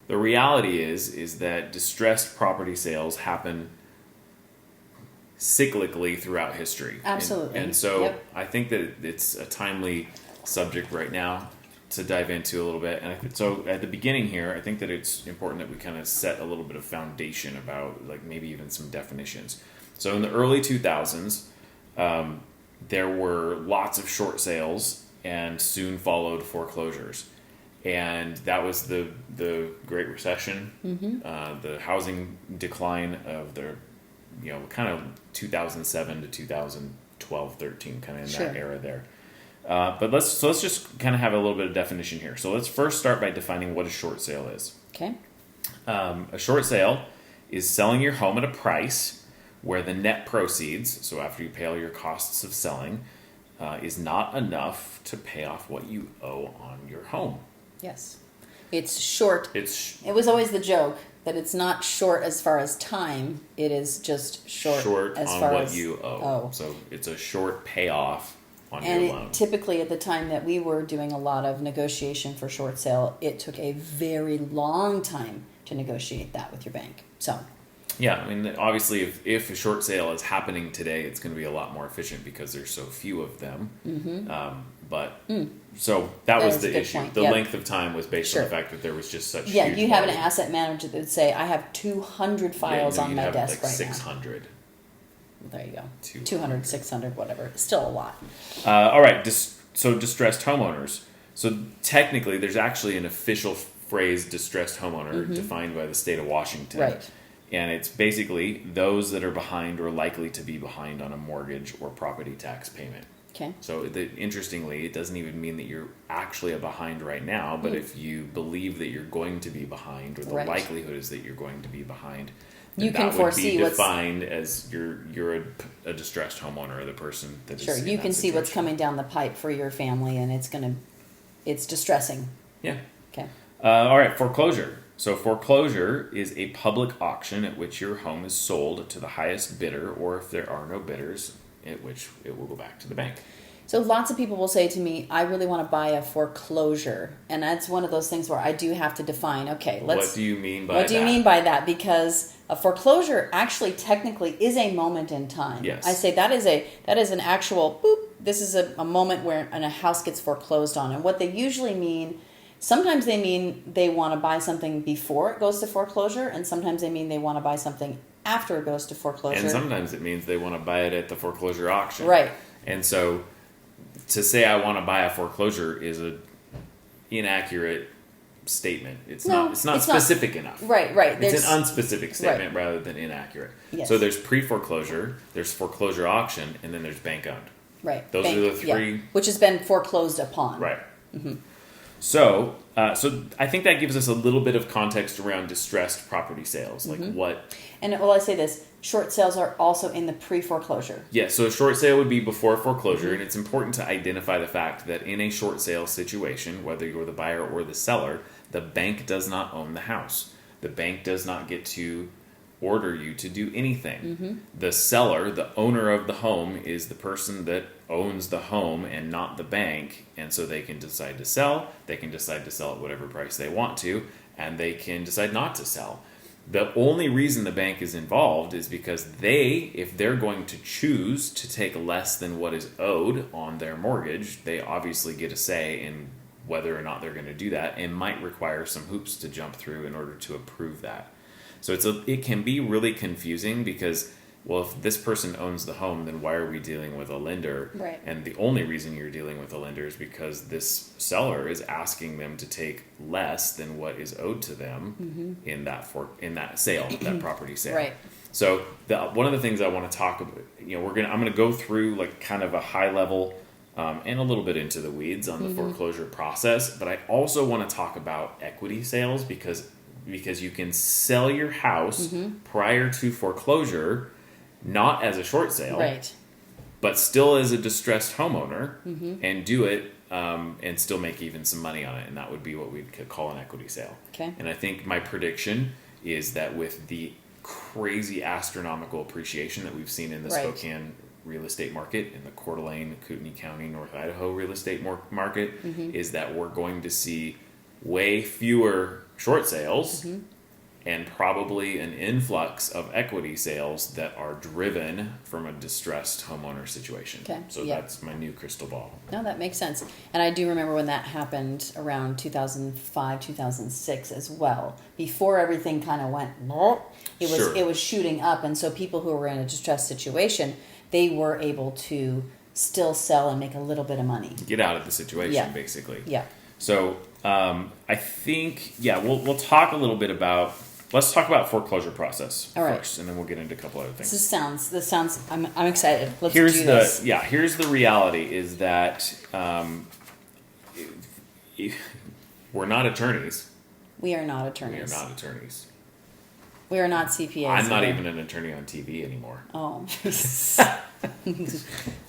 the reality is that distressed property sales happen cyclically throughout history. Absolutely. And so Yep. I think that it's a timely subject right now to dive into a little bit. And so at the beginning here, I think that it's important that we kind of set a little bit of foundation about like maybe even some definitions. So in the early 2000s, there were lots of short sales and soon followed foreclosures. And that was the Great Recession, the housing decline of the, kind of 2007 to 2012, 13, kind of in that era there. But let's just kind of have a little bit of definition here. So let's first start by defining what a short sale is. Okay. A short sale is selling your home at a price where the net proceeds, so after you pay all your costs of selling, is not enough to pay off what you owe on your home. Yes. It's short. It was always the joke that it's not short as far as time. It is just short as on far what as you owe. So it's a short payoff on your loan. And typically at the time that we were doing a lot of negotiation for short sale, it took a very long time to negotiate that with your bank. So. Yeah, I mean, obviously, if a short sale is happening today, it's going to be a lot more efficient because there's so few of them. So that was the issue. Point. The length of time was based on the fact that there was just such huge you have volume. an asset manager that would say, I have 200 files on my desk right 600. now. There you go. 200, 600, whatever. Still a lot. All right, so distressed homeowners. So technically, there's actually an official phrase, distressed homeowner, defined by the state of Washington. Right. And it's basically those that are behind or likely to be behind on a mortgage or property tax payment. Okay. So interestingly, it doesn't even mean that you're actually behind right now, but if you believe that you're going to be behind, or the likelihood is that you're going to be behind, you can foresee would be defined as you're a distressed homeowner, or the person that is in you that can see what's situation. coming down the pipe for your family, and it's distressing. Yeah. Okay. All right, foreclosure. So foreclosure is a public auction at which your home is sold to the highest bidder, or if there are no bidders, at which it will go back to the bank. So lots of people will say to me, I really want to buy a foreclosure. And that's one of those things where I do have to define, okay, what do you mean by that? What do you mean by that? Because a foreclosure actually technically is a moment in time. Yes. I say that is an actual boop. This is a moment where a house gets foreclosed on. And what they usually mean, sometimes they mean they want to buy something before it goes to foreclosure, and sometimes they mean they want to buy something after it goes to foreclosure. And sometimes it means they want to buy it at the foreclosure auction. Right. And so to say I want to buy a foreclosure is an inaccurate statement. It's not specific enough. Right. It's an unspecific statement rather than inaccurate. Yes. So there's pre-foreclosure, there's foreclosure auction, and then there's bank owned. Right. Those are the three. Which has been foreclosed upon. Right. Mm-hmm. So I think that gives us a little bit of context around distressed property sales, like what. And I say this: short sales are also in the pre-foreclosure. Yeah, so a short sale would be before foreclosure, and it's important to identify the fact that in a short sale situation, whether you're the buyer or the seller, the bank does not own the house. The bank does not get to order you to do anything. The seller, the owner of the home, is the person that owns the home and not the bank, and so they can decide to sell. They can decide to sell at whatever price they want to, and they can decide not to sell. The only reason the bank is involved is because if they're going to choose to take less than what is owed on their mortgage, they obviously get a say in whether or not they're going to do that, and might require some hoops to jump through in order to approve that. So it can be really confusing because, well, if this person owns the home, then why are we dealing with a lender? Right. And the only reason you're dealing with a lender is because this seller is asking them to take less than what is owed to them in that sale, that property sale. Right. So one of the things I want to talk about, I'm going to go through like kind of a high level and a little bit into the weeds on the foreclosure process, but I also want to talk about equity sales because you can sell your house prior to foreclosure, not as a short sale, right, but still as a distressed homeowner, and do it and still make even some money on it, and that would be what we could call an equity sale. Okay. And I think my prediction is that with the crazy astronomical appreciation that we've seen in the Spokane real estate market, in the Coeur d'Alene, Kootenai County, North Idaho real estate market, is that we're going to see way fewer short sales and probably an influx of equity sales that are driven from a distressed homeowner situation. Okay. So that's my new crystal ball. No, that makes sense. And I do remember when that happened around 2005, 2006 as well. Before everything kind of went, it was shooting up. And so people who were in a distressed situation, they were able to still sell and make a little bit of money. Get out of the situation, basically. Yeah. So I think, we'll talk a little bit about, let's talk about foreclosure process first, and then we'll get into a couple other things. This sounds, I'm excited. Let's do this. Here's the reality is that we're not attorneys. We are not attorneys. We are not CPAs. I'm not even an attorney on TV anymore. Oh.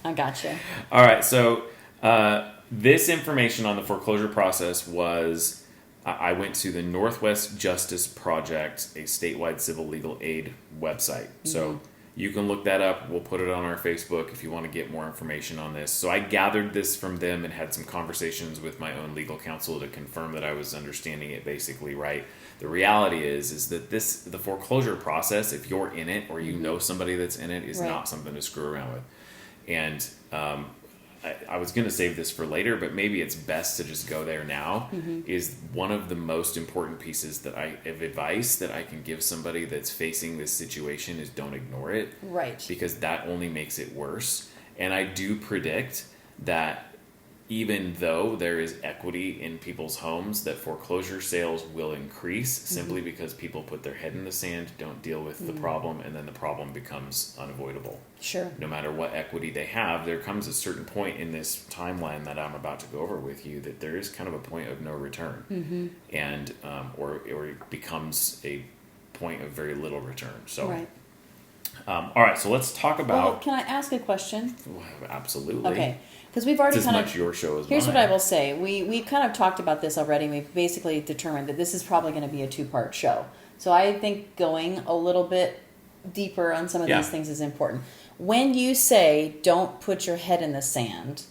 I gotcha. All right, so this information on the foreclosure process was, I went to the Northwest Justice Project, a statewide civil legal aid website. So you can look that up. We'll put it on our Facebook if you want to get more information on this. So I gathered this from them and had some conversations with my own legal counsel to confirm that I was understanding it basically right. The reality is that the foreclosure process, if you're in it or you know somebody that's in it, is not something to screw around with. And I was going to save this for later, but maybe it's best to just go there now, is one of the most important pieces of advice that I can give somebody that's facing this situation is don't ignore it. Right. Because that only makes it worse. And I do predict that even though there is equity in people's homes, that foreclosure sales will increase simply because people put their head in the sand, don't deal with the problem, and then the problem becomes unavoidable. Sure. No matter what equity they have, there comes a certain point in this timeline that I'm about to go over with you that there is kind of a point of no return, and or it becomes a point of very little return. So. Right. All right, so let's talk about. Well, can I ask a question? Absolutely. Okay, because we've already it's as much your show as here's mine. what I will say. We kind of talked about this already. We've basically determined that this is probably going to be a 2-part show. So I think going a little bit deeper on some of these things is important. When you say don't put your head in the sand,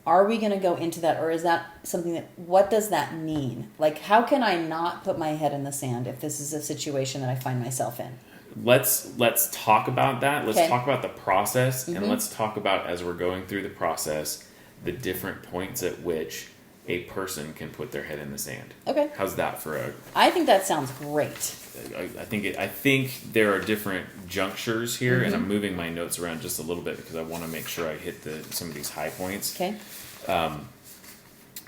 are we going to go into that, or is that something that? What does that mean? Like, how can I not put my head in the sand if this is a situation that I find myself in? Let's talk about that. Let's talk about the process, and let's talk about, as we're going through the process, the different points at which a person can put their head in the sand. Okay. How's that for a? I think that sounds great. I think there are different junctures here, and I'm moving my notes around just a little bit because I want to make sure I hit some of these high points. Okay.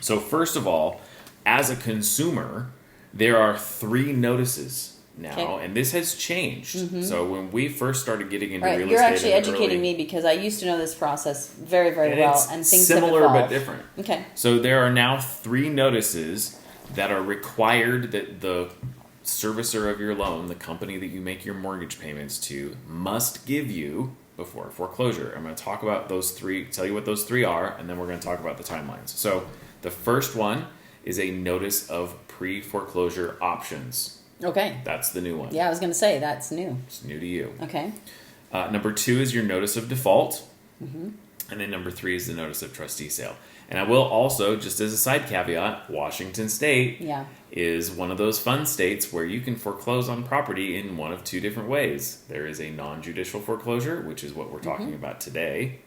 So first of all, as a consumer, there are 3 notices now, and this has changed. So when we first started getting into real estate, you're actually educating me because I used to know this process very, very well, and things similar have evolved. but different. Okay. So there are now 3 notices that are required that the servicer of your loan, the company that you make your mortgage payments to, must give you before foreclosure. I'm going to talk about those 3, tell you what those 3 are, and then we're going to talk about the timelines. So the first one is a notice of pre-foreclosure options. Okay. That's the new one. Yeah, I was going to say that's new. It's new to you. Okay. Number 2 is your notice of default. And then number 3 is the notice of trustee sale. And I will also, just as a side caveat, Washington State is one of those fun states where you can foreclose on property in one of 2 different ways. There is a non-judicial foreclosure, which is what we're talking about today,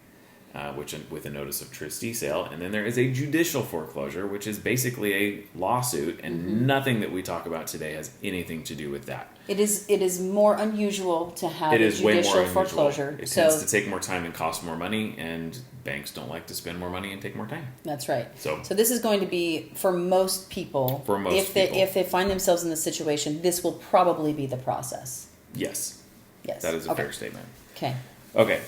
which with a notice of trustee sale, and then there is a judicial foreclosure, which is basically a lawsuit, and nothing that we talk about today has anything to do with that. It is more unusual to have it a is way more judicial unusual. foreclosure. It tends to take more time and cost more money, and banks don't like to spend more money and take more time. That's right. So this is going to be for most people. If they find themselves in this situation, this will probably be the process. Yes. Yes. That is a fair statement. Okay.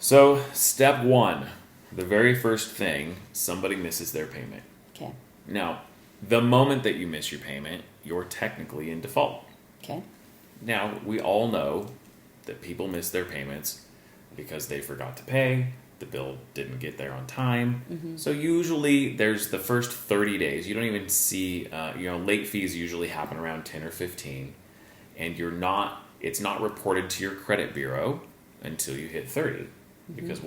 So, step 1, the very first thing, somebody misses their payment. Okay. Now, the moment that you miss your payment, you're technically in default. Okay. Now, we all know that people miss their payments because they forgot to pay, the bill didn't get there on time. So usually there's the first 30 days. You don't even see, late fees usually happen around 10 or 15, and it's not reported to your credit bureau until you hit 30. Because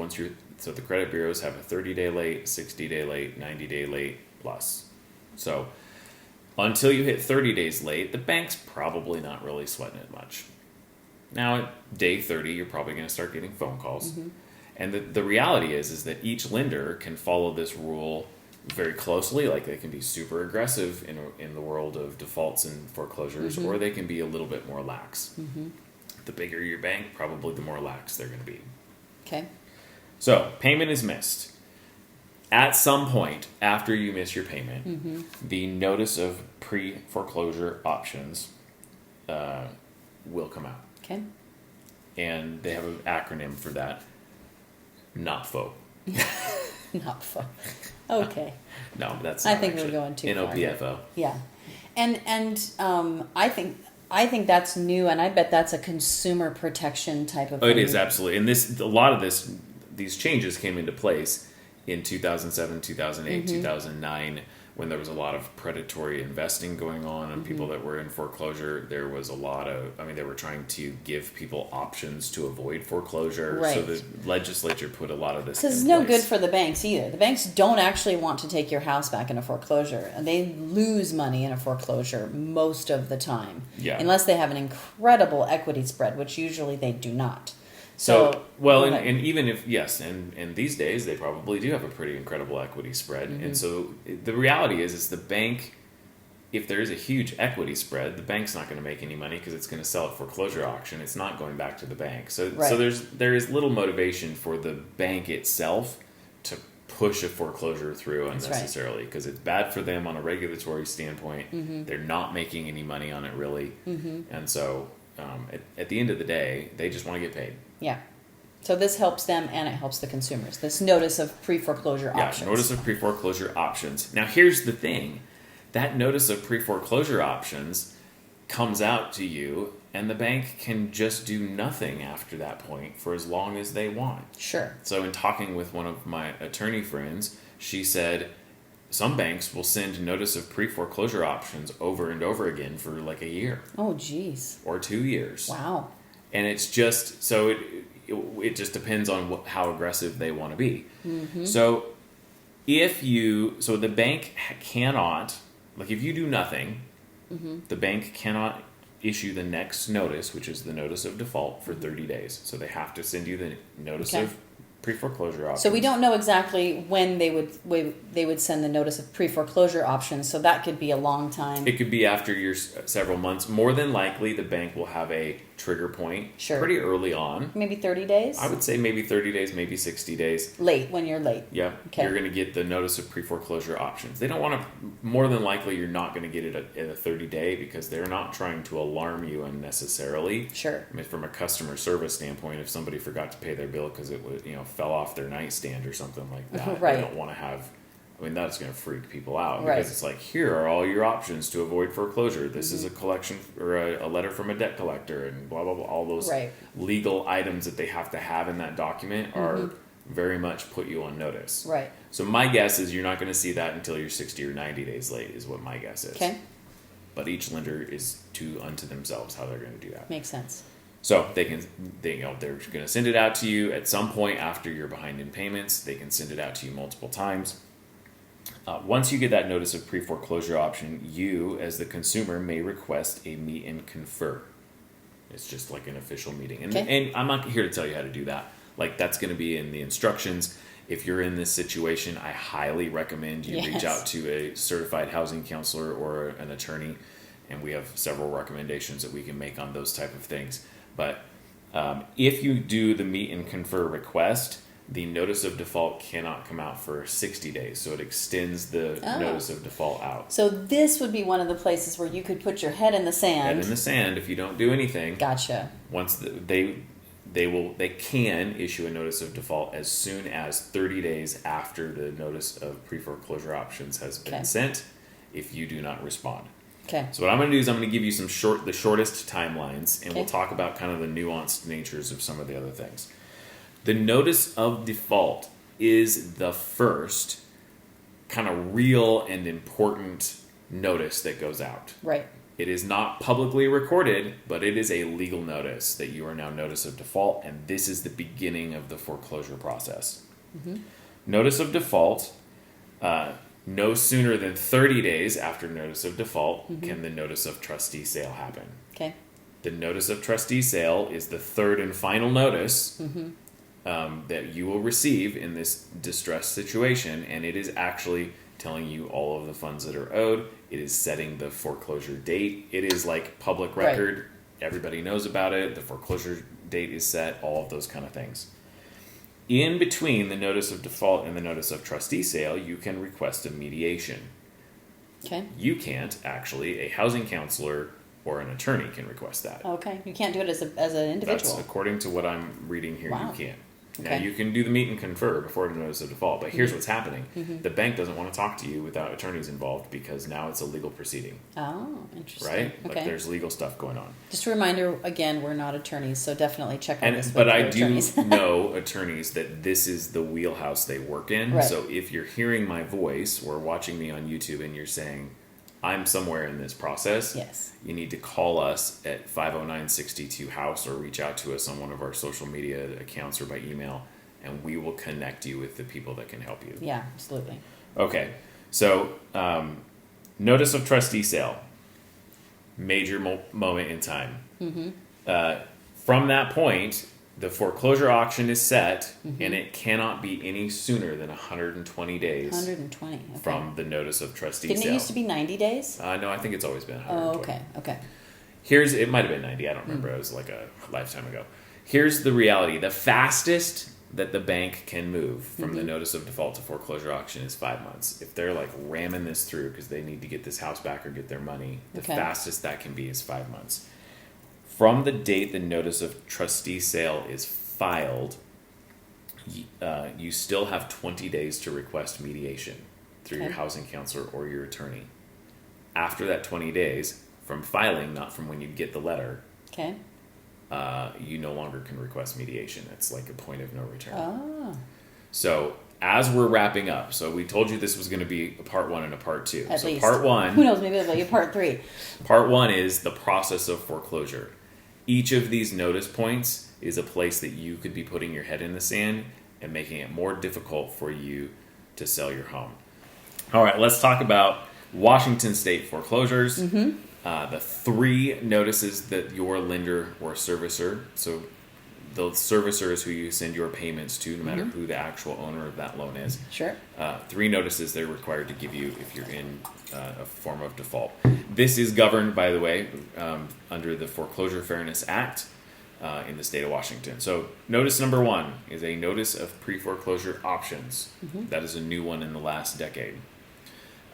so the credit bureaus have a 30-day late, 60-day late, 90-day late plus. So Until you hit 30 days late, the bank's probably not really sweating it much. Now, at day 30, you're probably going to start getting phone calls. Mm-hmm. And the reality is that each lender can follow this rule very closely. Like, they can be super aggressive in the world of defaults and foreclosures, Mm-hmm. or they can be a little bit more lax. Mm-hmm. The bigger your bank, probably the more lax they're going to be. Okay. So, payment is missed. At some point after you miss your payment, Mm-hmm. the notice of pre-foreclosure options will come out. Okay. And they have an acronym for that. NOPFO. Not fun. Okay. No, that's I not think actually. we're going too far. NOPFO. Yeah. And I think that's new, and I bet that's a consumer protection type of Oh, thing. it is, absolutely. And a lot of these changes came into place in 2007, 2008, 2009, when there was a lot of predatory investing going on and people that were in foreclosure. There was a lot of, they were trying to give people options to avoid foreclosure. Right. So the legislature put a lot of this in Because place. it's no good for the banks either. The banks don't actually want to take your house back in a foreclosure, and they lose money in a foreclosure most of the time. Yeah. Unless they have an incredible equity spread, which usually they do not. So, well, go and ahead. even if, yes, and these days they probably do have a pretty incredible equity spread. And so the reality is the bank, if there is a huge equity spread, the bank's not going to make any money because it's going to sell at foreclosure auction. It's not going back to the bank. So, Right. so there is little motivation for the bank itself to push a foreclosure through That's unnecessarily because it's bad for them on a regulatory standpoint. They're not making any money on it really. And so at the end of the day, they just want to get paid. Yeah. So this helps them and it helps the consumers. This notice of pre-foreclosure options. Notice of pre-foreclosure options. Now, here's the thing. That notice of pre-foreclosure options comes out to you, and the bank can just do nothing after that point for as long as they want. Sure. So in talking with one of my attorney friends, she said some banks will send notice of pre-foreclosure options over and over again for like a year. Oh, geez. Or 2 years. Wow. And it's just, so it just depends on how aggressive they want to be. So so the bank cannot, like if you do nothing, the bank cannot issue the next notice, which is the notice of default, for 30 days. So they have to send you the notice of pre-foreclosure options. So we don't know exactly when they would send the notice of pre-foreclosure options, so that could be a long time. It could be after your several months. More than likely, the bank will have a trigger point pretty early on. Maybe 30 days? I would say maybe 30 days, maybe 60 days. Late, when you're late. Yeah, Okay. You're going to get the notice of pre-foreclosure options. They don't want to, more than likely, you're not going to get it in a 30-day because they're not trying to alarm you unnecessarily. Sure. From a customer service standpoint, if somebody forgot to pay their bill because it was, fell off their nightstand or something like that, Right. They don't want to have. That's going to freak people out Right. because it's like, here are all your options to avoid foreclosure. This is a collection or a letter from a debt collector and blah, blah, blah. All those legal items that they have to have in that document are very much put you on notice. Right. So my guess is you're not going to see that until you're 60 or 90 days late is what my guess is. Okay. But each lender is unto themselves how they're going to do that. Makes sense. So they're going to send it out to you at some point after you're behind in payments. They can send it out to you multiple times. Once you get that notice of pre-foreclosure option, you, as the consumer, may request a meet and confer. It's just like an official meeting. And I'm not here to tell you how to do that. Like, that's going to be in the instructions. If you're in this situation, I highly recommend you reach out to a certified housing counselor or an attorney. And we have several recommendations that we can make on those type of things. But if you do the meet and confer request, the notice of default cannot come out for 60 days. So it extends the notice of default out. So this would be one of the places where you could put your head in the sand. Head in the sand if you don't do anything. Gotcha. Once they can issue a notice of default as soon as 30 days after the notice of pre-foreclosure options has been sent if you do not respond. Okay. So what I'm going to do is I'm going to give you the shortest timelines, and we'll talk about kind of the nuanced natures of some of the other things. The notice of default is the first kind of real and important notice that goes out. Right. It is not publicly recorded, but it is a legal notice that you are now notice of default, and this is the beginning of the foreclosure process. Notice of default No sooner than 30 days after notice of default can the notice of trustee sale happen. Okay. The notice of trustee sale is the third and final notice that you will receive in this distressed situation, and it is actually telling you all of the funds that are owed. It is setting the foreclosure date. It is like public record. Right. Everybody knows about it. The foreclosure date is set, all of those kind of things. In between the notice of default and the notice of trustee sale, you can request a mediation. Okay. You can't, actually. A housing counselor or an attorney can request that. Okay. You can't do it as an individual. That's according to what I'm reading here, Wow. you can't. Okay. Now, you can do the meet and confer before the notice of default, but here's what's happening. The bank doesn't want to talk to you without attorneys involved because now it's a legal proceeding. Oh, interesting. Right? Okay. Like there's legal stuff going on. Just a reminder, again, we're not attorneys, so definitely check on this. But I do attorneys. Know attorneys that this is the wheelhouse they work in. Right. So if you're hearing my voice or watching me on YouTube and you're saying, I'm somewhere in this process, yes, you need to call us at 509-62-HOUSE or reach out to us on one of our social media accounts or by email, and we will connect you with the people that can help you. Yeah, absolutely. Okay, so notice of trustee sale, major moment in time. From that point, the foreclosure auction is set, and it cannot be any sooner than 120 days 120, okay. from the notice of trustee Didn't sale. it used to be 90 days? No, I think it's always been 120. Oh, okay. It might have been 90, I don't remember, it was like a lifetime ago. Here's the reality. The fastest that the bank can move from the notice of default to foreclosure auction is 5 months. If they're like ramming this through because they need to get this house back or get their money, the fastest that can be is 5 months. From the date the notice of trustee sale is filed, you still have 20 days to request mediation through your housing counselor or your attorney. After that 20 days, from filing, not from when you get the letter, you no longer can request mediation. It's like a point of no return. Oh. So as we're wrapping up, so we told you this was going to be a part 1 and a part 2. At least. Part 1. Who knows, maybe there'll be a part 3. Part 1 is the process of foreclosure. Each of these notice points is a place that you could be putting your head in the sand and making it more difficult for you to sell your home. All right, let's talk about Washington State foreclosures. The 3 notices that your lender or servicer, so the servicer is who you send your payments to, no matter who the actual owner of that loan is. Sure. 3 notices they're required to give you if you're in a form of default. This is governed, by the way, under the Foreclosure Fairness Act in the state of Washington. So notice number 1 is a notice of pre-foreclosure options. That is a new one in the last decade.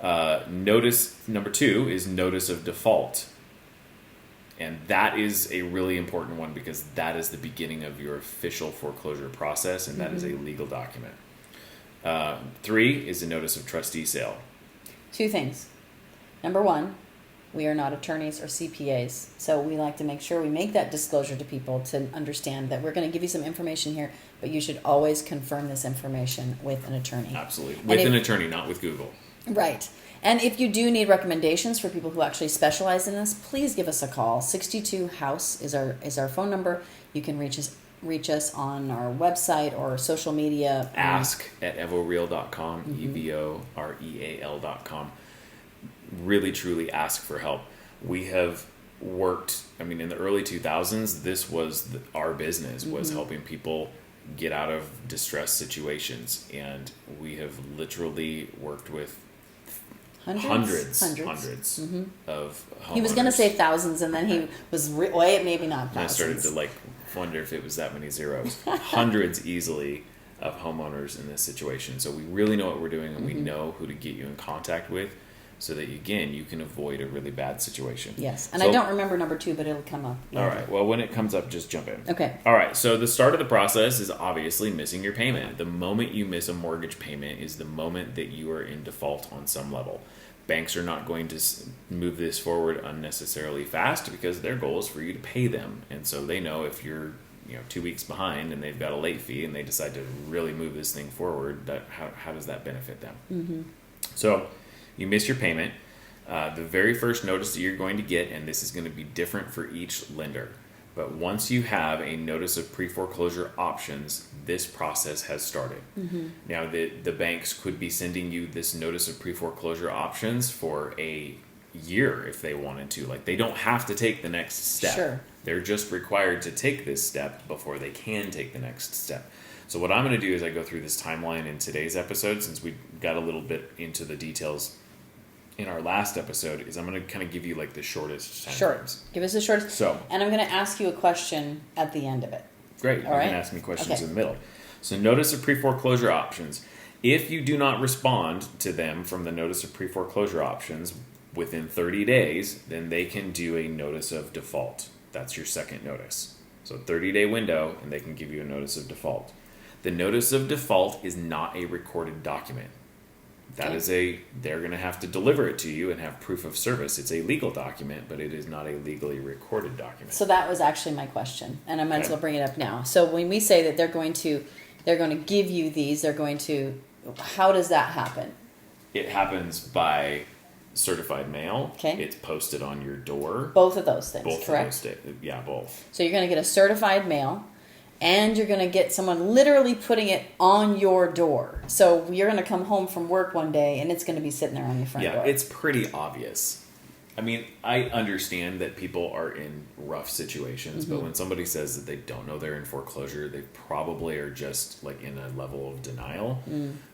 Notice number 2 is notice of default. And that is a really important one because that is the beginning of your official foreclosure process, and that is a legal document. 3 is a notice of trustee sale. 2 things. Number 1, we are not attorneys or CPAs, so we like to make sure we make that disclosure to people to understand that we're going to give you some information here, but you should always confirm this information with an attorney. Absolutely. With an attorney, not with Google. Right. And if you do need recommendations for people who actually specialize in this, please give us a call. 62-HOUSE is our phone number. You can reach us on our website or social media. Ask at evoreal.com, evoreal.com. Really, truly ask for help. We have worked, in the early 2000s, this was our business, was helping people get out of distressed situations. And we have literally worked with hundreds of homeowners. He was going to say thousands, and then he was maybe not thousands. And I started to wonder if it was that many zeros. Hundreds easily of homeowners in this situation. So we really know what we're doing, and we know who to get you in contact with, so that again you can avoid a really bad situation. Yes, and I don't remember number 2, but it'll come up later. All right. Well, when it comes up, just jump in. Okay. All right. So the start of the process is obviously missing your payment. The moment you miss a mortgage payment is the moment that you are in default on some level. Banks are not going to move this forward unnecessarily fast because their goal is for you to pay them, and so they know if you're 2 weeks behind and they've got a late fee and they decide to really move this thing forward, that how does that benefit them? So you miss your payment. The very first notice that you're going to get, and this is going to be different for each lender, But once you have a notice of pre-foreclosure options, this process has started. Now, the banks could be sending you this notice of pre-foreclosure options for a year if they wanted to. Like, they don't have to take the next step. Sure. They're just required to take this step before they can take the next step. So what I'm going to do is I go through this timeline in today's episode, since we got a little bit into the details in our last episode, is I'm going to kind of give you like the shortest time frames. Give us the shortest. So, and I'm going to ask you a question at the end of it. Great. All You right? can ask me questions Okay. in the middle. So notice of pre-foreclosure options. If you do not respond to them from the notice of pre-foreclosure options within 30 days, then they can do a notice of default. That's your second notice. So 30-day window, and they can give you a notice of default. The notice of default is not a recorded document. That is they're going to have to deliver it to you and have proof of service. It's a legal document, but it is not a legally recorded document. So that was actually my question, and I might as well bring it up now. So when we say that they're going to give you these, how does that happen? It happens by certified mail. Okay. It's posted on your door. Both of those things, Both correct? Yeah, both. So you're going to get a certified mail, and you're going to get someone literally putting it on your door. So you're going to come home from work one day, and it's going to be sitting there on your front door. Yeah, it's pretty obvious. I mean, I understand that people are in rough situations, but when somebody says that they don't know they're in foreclosure, they probably are just like in a level of denial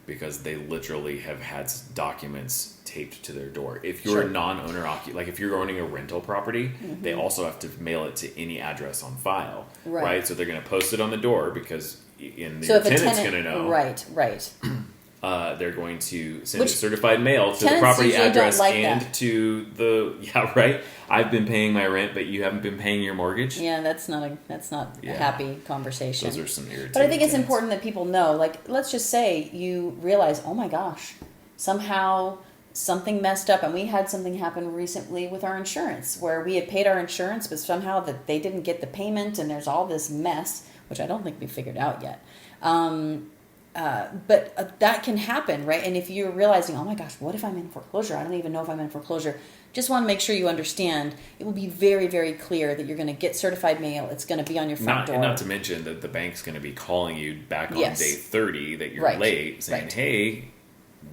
because they literally have had documents taped to their door. If you're a non-owner like if you're owning a rental property, they also have to mail it to any address on file, right? So they're going to post it on the door because your tenant's going to know. Right. They're going to send a certified mail to the property usually address don't like and that. to the I've been paying my rent, but you haven't been paying your mortgage. Yeah, that's not a happy conversation. Those are some irritating. But I think it's tenants. important that people know. Like, let's just say you realize, oh my gosh, somehow something messed up, and we had something happen recently with our insurance where we had paid our insurance, but somehow that they didn't get the payment, and there's all this mess, which I don't think we figured out yet. But that can happen, right? And if you're realizing, oh my gosh, what if I'm in foreclosure? I don't even know if I'm in foreclosure. Just want to make sure you understand. It will be very, very clear that you're going to get certified mail. It's going to be on your front door. Not to mention that the bank's going to be calling you back on day 30 that you're Right. late, saying, Right. hey,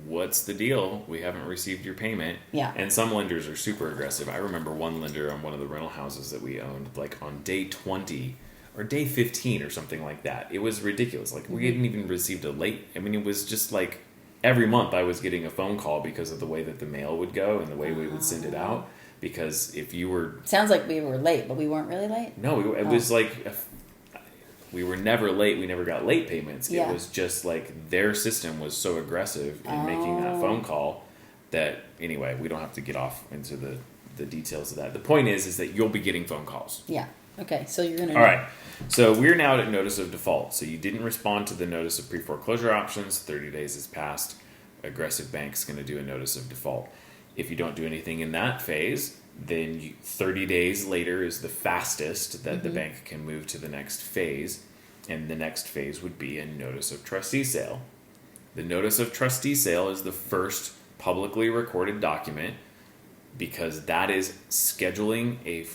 what's the deal? We haven't received your payment. Yeah. And some lenders are super aggressive. I remember one lender on one of the rental houses that we owned, like on day 20 or day 15 or something like that. It was ridiculous. Like, we hadn't even received a late. I mean, it was just like every month I was getting a phone call because of the way that the mail would go and the way we would send it out. Because if you were... Sounds like we were late, but we weren't really late? No, it was like... We were never late. We never got late payments. Yeah. It was just like their system was so aggressive in making that phone call that, anyway, we don't have to get off into the details of that. The point is that you'll be getting phone calls. Yeah. Okay, so you're going to... All right. So we're now at notice of default. So you didn't respond to the notice of pre-foreclosure options. 30 days has passed. Aggressive bank's going to do a notice of default. If you don't do anything in that phase, then 30 days later is the fastest that the bank can move to the next phase. And the next phase would be a notice of trustee sale. The notice of trustee sale is the first publicly recorded document because that is scheduling a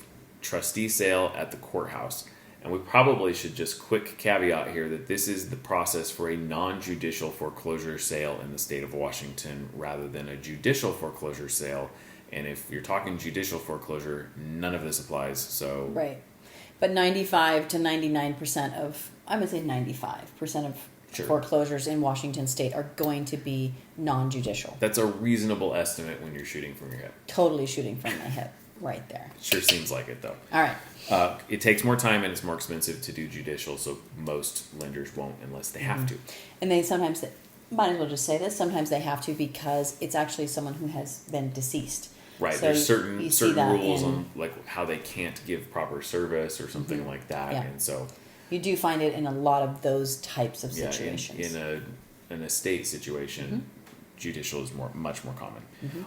trustee sale at the courthouse. And we probably should just quick caveat here that this is the process for a non-judicial foreclosure sale in the state of Washington rather than a judicial foreclosure sale. And if you're talking judicial foreclosure, none of this applies. So Right. But 95 to 99% of, I would say 95% of foreclosures in Washington state are going to be non-judicial. That's a reasonable estimate when you're shooting from your hip. Totally shooting from my hip right there. Sure seems like it, though. All right. It takes more time and it's more expensive to do judicial, so most lenders won't unless they have to. And they sometimes, might as well just say this, sometimes they have to because it's actually someone who has been deceased. Right, So there's certain rules in, on like how they can't give proper service or something like that, Yeah. and so you do find it in a lot of those types of situations. in an estate situation, judicial is much more common.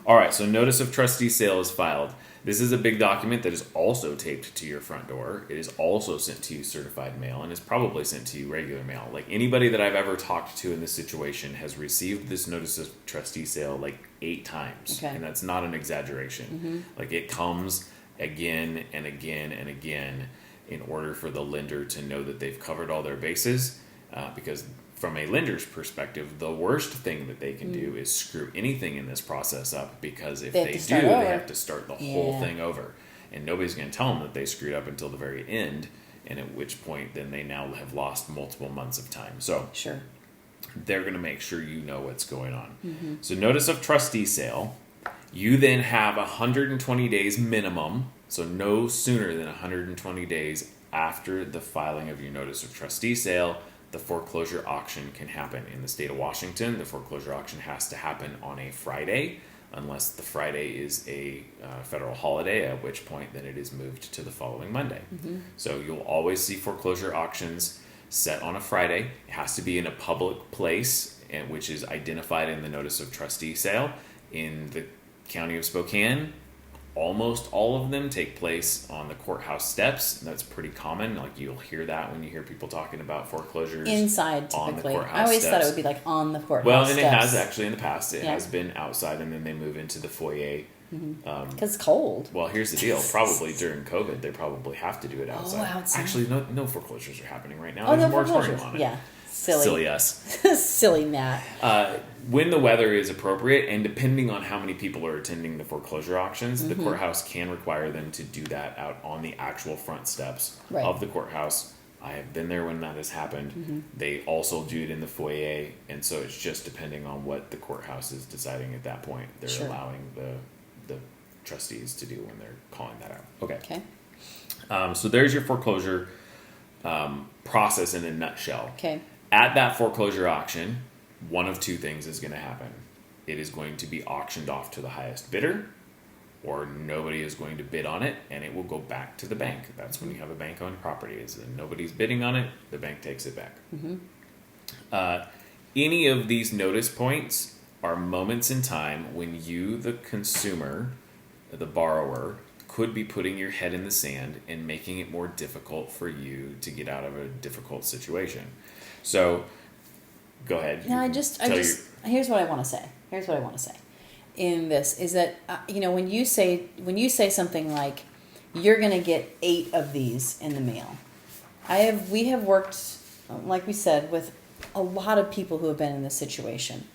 All right, so notice of trustee sale is filed. This is a big document that is also taped to your front door. It is also sent to you certified mail, and is probably sent to you regular mail. Like anybody that I've ever talked to in this situation has received this notice of trustee sale like 8 times, and that's not an exaggeration. Like it comes again and again and again. in order for the lender to know that they've covered all their bases. Because from a lender's perspective, the worst thing that they can do is screw anything in this process up, because if they do, they have to start the whole thing over. And nobody's going to tell them that they screwed up until the very end, and at which point then they now have lost multiple months of time. So they're going to make sure you know what's going on. So notice of trustee sale, you then have 120 days minimum, so no sooner than 120 days after the filing of your notice of trustee sale, the foreclosure auction can happen. In the state of Washington, the foreclosure auction has to happen on a Friday, unless the Friday is a federal holiday, at which point then it is moved to the following Monday. So you'll always see foreclosure auctions set on a Friday. It has to be in a public place, which is identified in the notice of trustee sale. In the county of Spokane, almost all of them take place on the courthouse steps. That's pretty common. Like, you'll hear that when you hear people talking about foreclosures inside, typically. on the courthouse I always steps. thought it would be like on the courthouse Well, and steps. it has actually in the past. It has been outside, and then they move into the foyer. Because it's cold. Well, here's the deal. Probably during COVID, they probably have to do it outside. Outside. Actually, no foreclosures are happening right now. Oh, There's no a moratorium foreclosures. on it. Yeah. Silly. Silly us. Silly Matt. When the weather is appropriate, and depending on how many people are attending the foreclosure auctions, the courthouse can require them to do that out on the actual front steps of the courthouse. I have been there when that has happened. They also do it in the foyer, and so it's just depending on what the courthouse is deciding at that point. They're allowing the trustees to do when they're calling that out. Okay. So there's your foreclosure process in a nutshell. Okay. At that foreclosure auction, one of two things is going to happen. It is going to be auctioned off to the highest bidder, or nobody is going to bid on it, and it will go back to the bank. That's when you have a bank-owned property. Is that nobody's bidding on it, the bank takes it back. Any of these notice points are moments in time when you, the consumer, the borrower, could be putting your head in the sand and making it more difficult for you to get out of a difficult situation. So, go ahead. No, here's what I want to say. Here's what I want to say in this is that, when you say something like, you're going to get 8 of these in the mail. We have worked, like we said, with a lot of people who have been in this situation.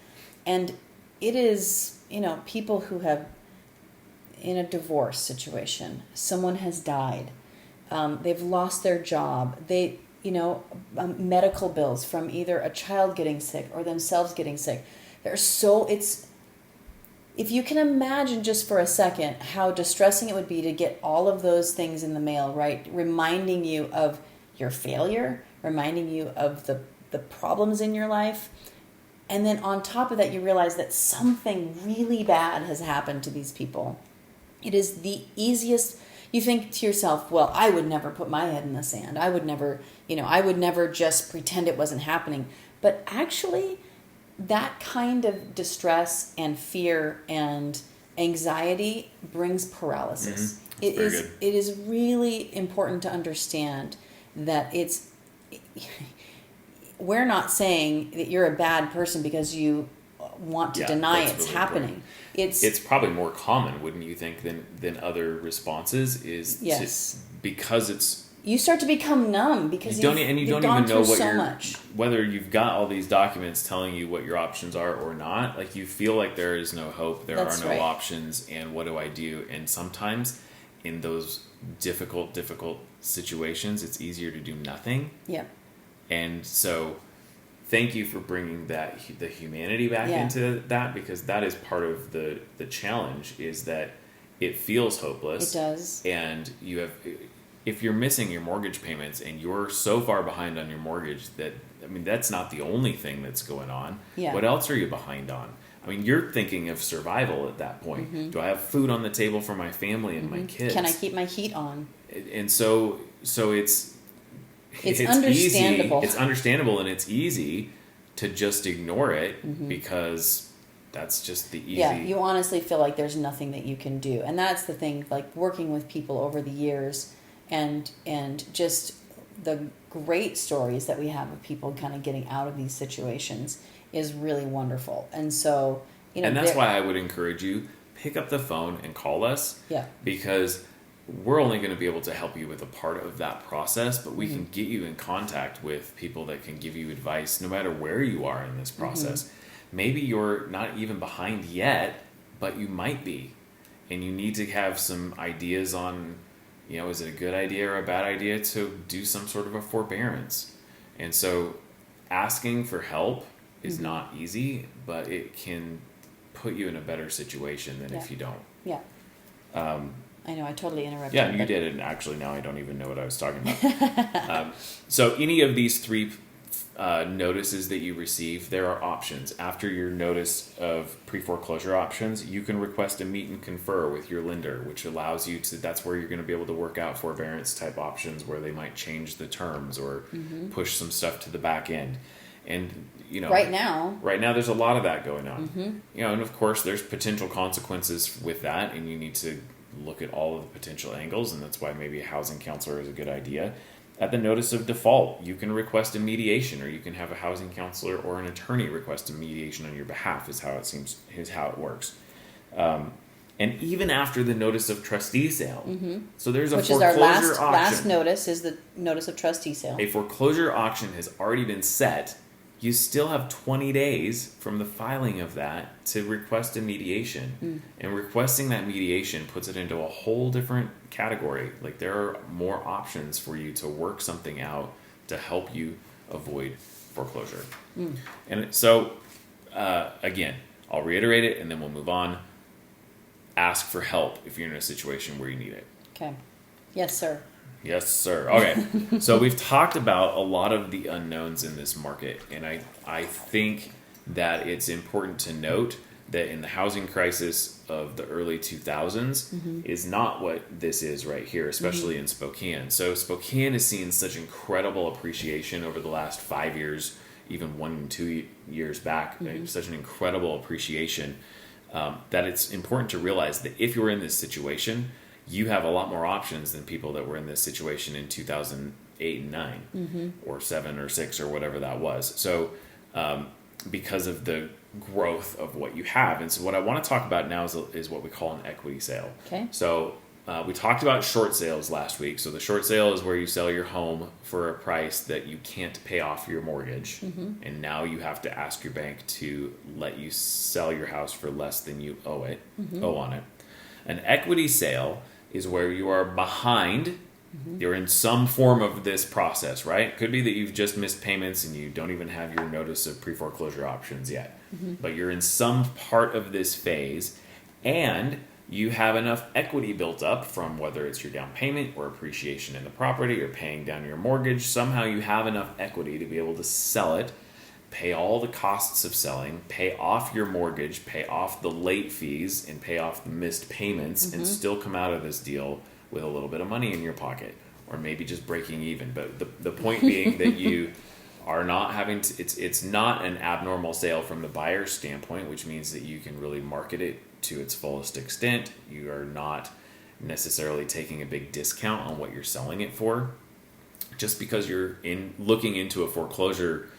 And it is, people who have, in a divorce situation, someone has died. They've lost their job. Medical bills from either a child getting sick or themselves getting sick. If you can imagine just for a second how distressing it would be to get all of those things in the mail, right? Reminding you of your failure, reminding you of the problems in your life. And then on top of that, you realize that something really bad has happened to these people. It is the easiest. You think to yourself, well, I would never put my head in the sand. I would never just pretend it wasn't happening. But actually, that kind of distress and fear and anxiety brings paralysis. It is really important to understand that we're not saying that you're a bad person because you want to deny it's really happening. Important. It's probably more common, wouldn't you think, than other responses? Because it's you start to become numb because you don't even know whether you've got all these documents telling you what your options are or not. Like, you feel like there is no hope, there are no options, and what do I do? And sometimes in those difficult situations, it's easier to do nothing. Yeah. And so, thank you for bringing the humanity back into that, because that is part of the challenge, is that it feels hopeless. It does. And if you're missing your mortgage payments and you're so far behind on your mortgage that's not the only thing that's going on. Yeah. What else are you behind on? You're thinking of survival at that point. Mm-hmm. Do I have food on the table for my family and my kids? Can I keep my heat on? And so it's understandable. It's understandable, and it's easy to just ignore it because that's just the easy. Yeah, you honestly feel like there's nothing that you can do. And that's the thing, like working with people over the years and just the great stories that we have of people kind of getting out of these situations is really wonderful. And so, and that's why I would encourage you, pick up the phone and call us. Yeah. Because we're only going to be able to help you with a part of that process, but we can get you in contact with people that can give you advice no matter where you are in this process. Maybe you're not even behind yet, but you might be. And you need to have some ideas on, is it a good idea or a bad idea to do some sort of a forbearance? And so asking for help is not easy, but it can put you in a better situation than if you don't. Yeah. I know, I totally interrupted. Yeah, you did, and actually now I don't even know what I was talking about. So any of these three notices that you receive, there are options. After your notice of pre-foreclosure options, you can request a meet and confer with your lender, which allows you to, that's where you're going to be able to work out forbearance type options where they might change the terms or push some stuff to the back end. And, right now there's a lot of that going on. And of course there's potential consequences with that, and you need to look at all of the potential angles, and that's why maybe a housing counselor is a good idea. At the notice of default, you can request a mediation, or you can have a housing counselor or an attorney request a mediation on your behalf, is how it works. And even after the notice of trustee sale, so there's a foreclosure auction. Which is our last notice, is the notice of trustee sale. A foreclosure auction has already been set. You still have 20 days from the filing of that to request a mediation. And requesting that mediation puts it into a whole different category. Like, there are more options for you to work something out to help you avoid foreclosure. And so, again, I'll reiterate it and then we'll move on. Ask for help if you're in a situation where you need it. Okay. Yes, sir. Yes, sir. Okay. So we've talked about a lot of the unknowns in this market, and I think that it's important to note that in the housing crisis of the early 2000s is not what this is right here, especially in Spokane. So Spokane has seen such incredible appreciation over the last 5 years, even 1 and 2 years back, such an incredible appreciation that it's important to realize that if you're in this situation, you have a lot more options than people that were in this situation in 2008 and 9 or 7 or 6 or whatever that was. So because of the growth of what you have. And so what I want to talk about now is what we call an equity sale. Okay. So we talked about short sales last week. So the short sale is where you sell your home for a price that you can't pay off your mortgage. And now you have to ask your bank to let you sell your house for less than you owe on it. An equity sale is where you are behind. You're in some form of this process, right? Could be that you've just missed payments and you don't even have your notice of pre-foreclosure options yet. But you're in some part of this phase, and you have enough equity built up from whether it's your down payment or appreciation in the property or paying down your mortgage. Somehow you have enough equity to be able to sell it, pay all the costs of selling, pay off your mortgage, pay off the late fees, and pay off the missed payments, and still come out of this deal with a little bit of money in your pocket, or maybe just breaking even. But the point being that you are not having to, it's not an abnormal sale from the buyer's standpoint, which means that you can really market it to its fullest extent. You are not necessarily taking a big discount on what you're selling it for. Just because you're looking into a foreclosure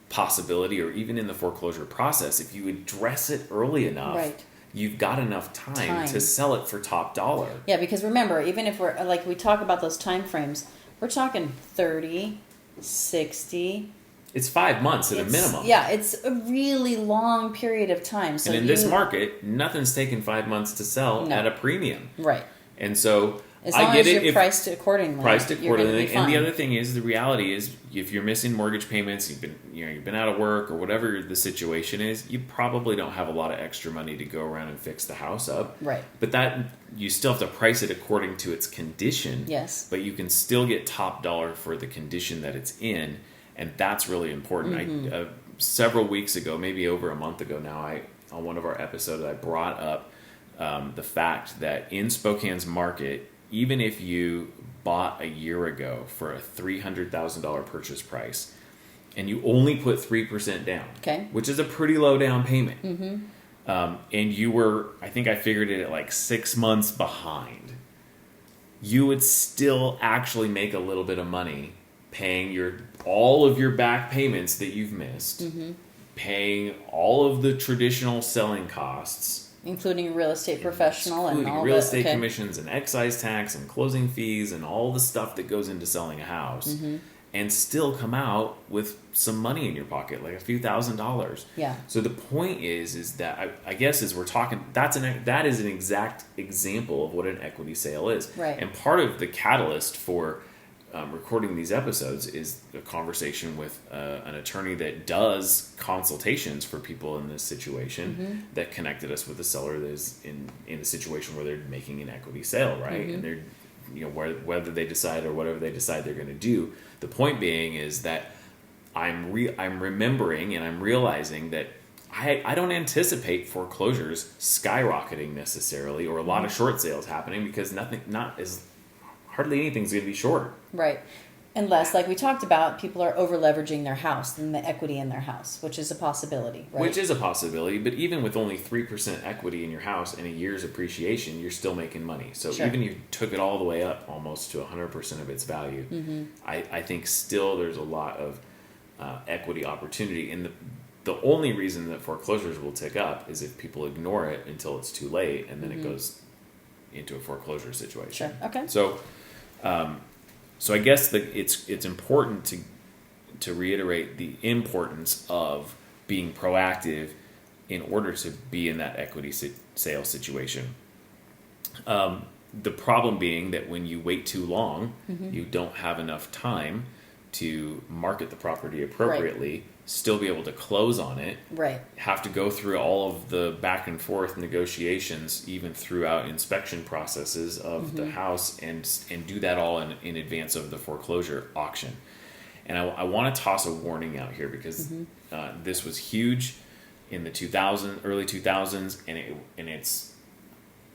possibility, or even in the foreclosure process, if you address it early enough, you've got enough time to sell it for top dollar. Yeah, because remember, even if we're, like, we talk about those time frames, we're talking 30, 60. It's 5 months at a minimum. Yeah, it's a really long period of time. So and in this market, nothing's taken 5 months to sell at a premium. Right. And so as long as you're priced accordingly. And the other thing is, the reality is, if you're missing mortgage payments, you've been out of work, or whatever the situation is, you probably don't have a lot of extra money to go around and fix the house up. Right. But that, you still have to price it according to its condition. Yes. But you can still get top dollar for the condition that it's in, and that's really important. Several weeks ago, maybe over a month ago now, on one of our episodes, I brought up the fact that in Spokane's market, even if you bought a year ago for a $300,000 purchase price, and you only put 3% down, which is a pretty low down payment, and you were, I think I figured it at like 6 months behind, you would still actually make a little bit of money paying all of your back payments that you've missed, paying all of the traditional selling costs, including a real estate professional and Including all real that. estate Okay. commissions and excise tax and closing fees and all the stuff that goes into selling a house, and still come out with some money in your pocket, like a few $1,000s. Yeah. So the point is that I guess as we're talking, that is an exact example of what an equity sale is. Right. And part of the catalyst for recording these episodes is a conversation with an attorney that does consultations for people in this situation, that connected us with a seller that is in a situation where they're making an equity sale, right? And they're, whether they decide or whatever they decide they're going to do. The point being is that I'm remembering and I'm realizing that I don't anticipate foreclosures skyrocketing necessarily, or a lot of short sales happening, because hardly anything's going to be short. Right. Unless, like we talked about, people are over leveraging their house and the equity in their house, which is a possibility, right? Which is a possibility, but even with only 3% equity in your house and a year's appreciation, you're still making money. So Sure. even if you took it all the way up almost to 100% of its value, I think still there's a lot of equity opportunity. And the only reason that foreclosures will tick up is if people ignore it until it's too late, and then it goes into a foreclosure situation. Sure. Okay. So I guess it's important to reiterate the importance of being proactive in order to be in that equity sale situation. The problem being that when you wait too long, you don't have enough time to market the property appropriately, still be able to close on it, Right. have to go through all of the back and forth negotiations, even throughout inspection processes of the house, and do that all in advance of the foreclosure auction. And I want to toss a warning out here, because this was huge in the early 2000s, and it's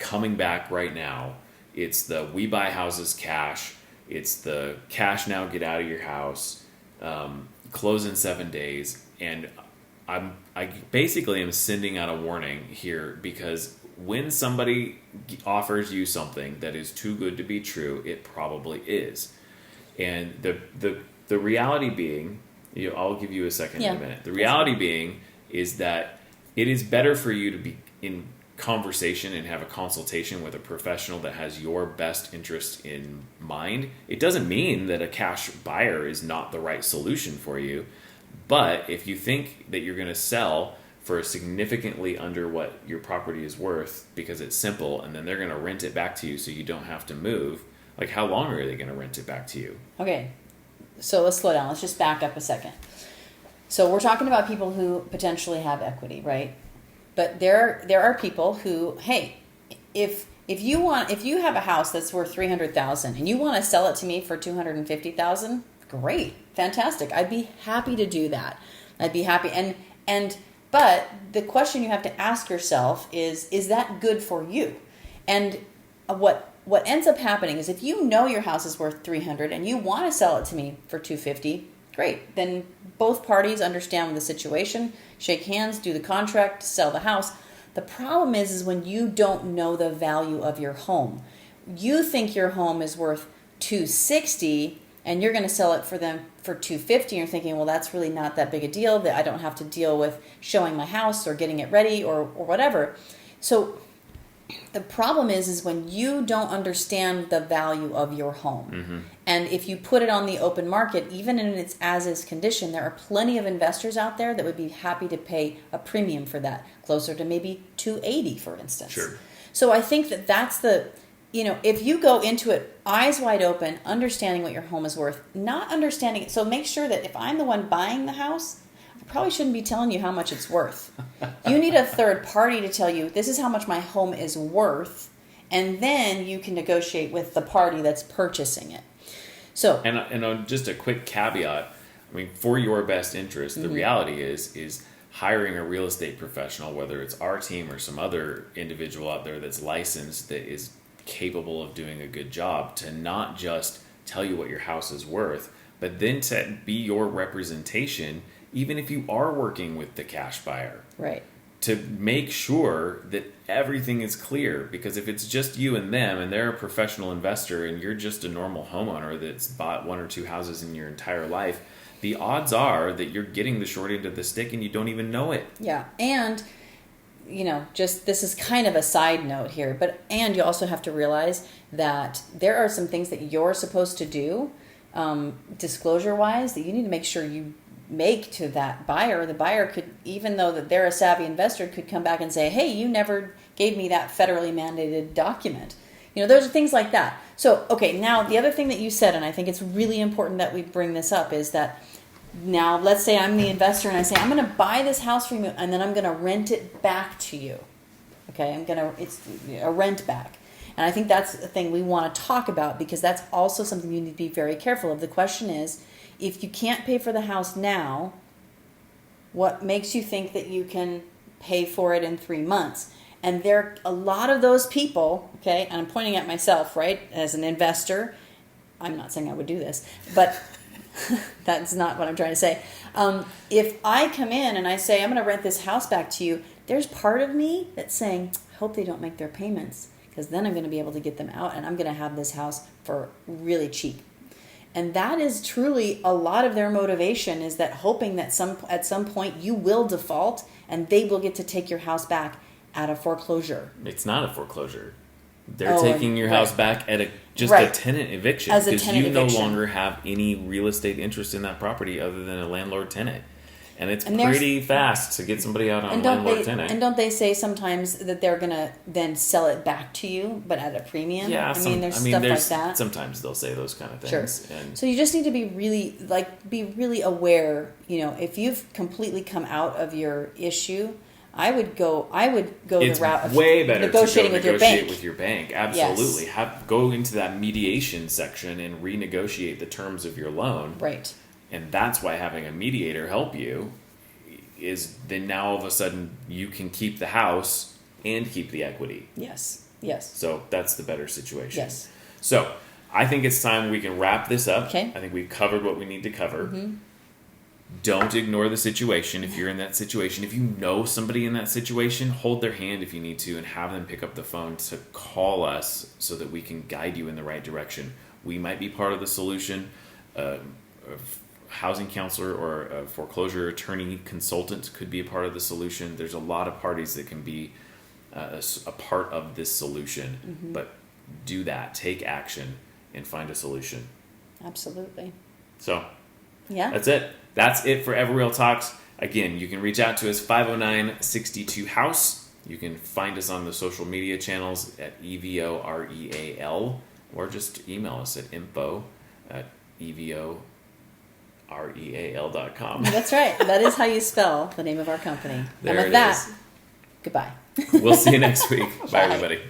coming back right now. It's the we buy houses cash. It's the cash now, get out of your house, close in 7 days. And I basically am sending out a warning here, because when somebody offers you something that is too good to be true, it probably is. And the reality being, I'll give you a second in a minute. The reality being is that it is better for you to be in conversation and have a consultation with a professional that has your best interest in mind. It doesn't mean that a cash buyer is not the right solution for you, but if you think that you're going to sell for significantly under what your property is worth because it's simple, and then they're going to rent it back to you so you don't have to move, like, how long are they going to rent it back to you? Okay. So let's slow down. Let's just back up a second. So we're talking about people who potentially have equity, right? But there are people who, hey, if you have a house that's worth $300,000 and you want to sell it to me for $250,000, great, fantastic. I'd be happy to do that. I'd be happy. But the question you have to ask yourself is that good for you? And what ends up happening is, if you know your house is worth $300,000 and you want to sell it to me for $250,000, great. Then both parties understand the situation, shake hands, do the contract, sell the house. The problem is when you don't know the value of your home. You think your home is worth $260,000 and you're going to sell it for them for $250,000. And you're thinking, well, that's really not that big a deal, that I don't have to deal with showing my house or getting it ready or whatever. So the problem is when you don't understand the value of your home. And if you put it on the open market, even in its as-is condition, there are plenty of investors out there that would be happy to pay a premium for that, closer to maybe $280,000, for instance. Sure. So I think that's the, if you go into it eyes wide open, understanding what your home is worth, not understanding it. So make sure that if I'm the one buying the house, I probably shouldn't be telling you how much it's worth. You need a third party to tell you, this is how much my home is worth, and then you can negotiate with the party that's purchasing it. So, and just a quick caveat, I mean, for your best interest, the reality is hiring a real estate professional, whether it's our team or some other individual out there that's licensed, that is capable of doing a good job, to not just tell you what your house is worth, but then to be your representation, even if you are working with the cash buyer. right. To make sure that everything is clear. Because if it's just you and them, and they're a professional investor and you're just a normal homeowner that's bought one or two houses in your entire life, the odds are that you're getting the short end of the stick and you don't even know it. Yeah. And just this is kind of a side note here, and you also have to realize that there are some things that you're supposed to do, disclosure wise, that you need to make sure you make to that buyer. The buyer could, even though that they're a savvy investor, could come back and say, hey, you never gave me that federally mandated document. Those are things like that. So, okay, now the other thing that you said, and I think it's really important that we bring this up, is that now let's say I'm the investor and I say, I'm going to buy this house from you and then I'm going to rent it back to you. Okay, it's a rent back. And I think that's the thing we want to talk about, because that's also something you need to be very careful of. The question is, if you can't pay for the house now, what makes you think that you can pay for it in 3 months? And there are a lot of those people, okay, and I'm pointing at myself, right, as an investor. I'm not saying I would do this, but that's not what I'm trying to say. If I come in and I say, I'm going to rent this house back to you, there's part of me that's saying, I hope they don't make their payments, because then I'm going to be able to get them out and I'm going to have this house for really cheap. And that is truly a lot of their motivation, is that hoping that at some point you will default and they will get to take your house back at a foreclosure. It's not a foreclosure. They're taking your house back at a tenant eviction, because you no longer have any real estate interest in that property other than a landlord tenant. And it's pretty fast to get somebody out on a landlord tenant. And don't they say sometimes that they're going to then sell it back to you, but at a premium? Yeah, there's stuff like that. Sometimes they'll say those kind of things. Sure. And so you just need to be really aware. If you've completely come out of your issue, I would go the route of way better negotiating to negotiate with your bank. Absolutely. Yes. Go into that mediation section and renegotiate the terms of your loan. Right. And that's why having a mediator help you is then now all of a sudden you can keep the house and keep the equity. Yes. So that's the better situation. Yes. So I think it's time we can wrap this up. Okay. I think we've covered what we need to cover. Mm-hmm. Don't ignore the situation if you're in that situation. If you know somebody in that situation, hold their hand if you need to and have them pick up the phone to call us so that we can guide you in the right direction. We might be part of the solution. A housing counselor or a foreclosure attorney consultant could be a part of the solution. There's a lot of parties that can be a part of this solution. Mm-hmm. But do that. Take action and find a solution. Absolutely. So, yeah, that's it. That's it for Ever Real Talks. Again, you can reach out to us 509-62-HOUSE. You can find us on the social media channels at EVOREAL, or just email us at info@evoreal.com. That's right. That is how you spell the name of our company. There and with that, goodbye. We'll see you next week. Bye, everybody.